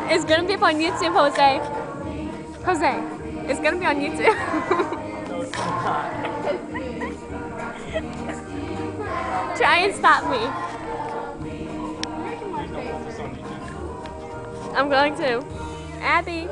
It's gonna be up on YouTube, Jose. Jose, it's gonna be on YouTube. Try and stop me. I'm going to. Abby.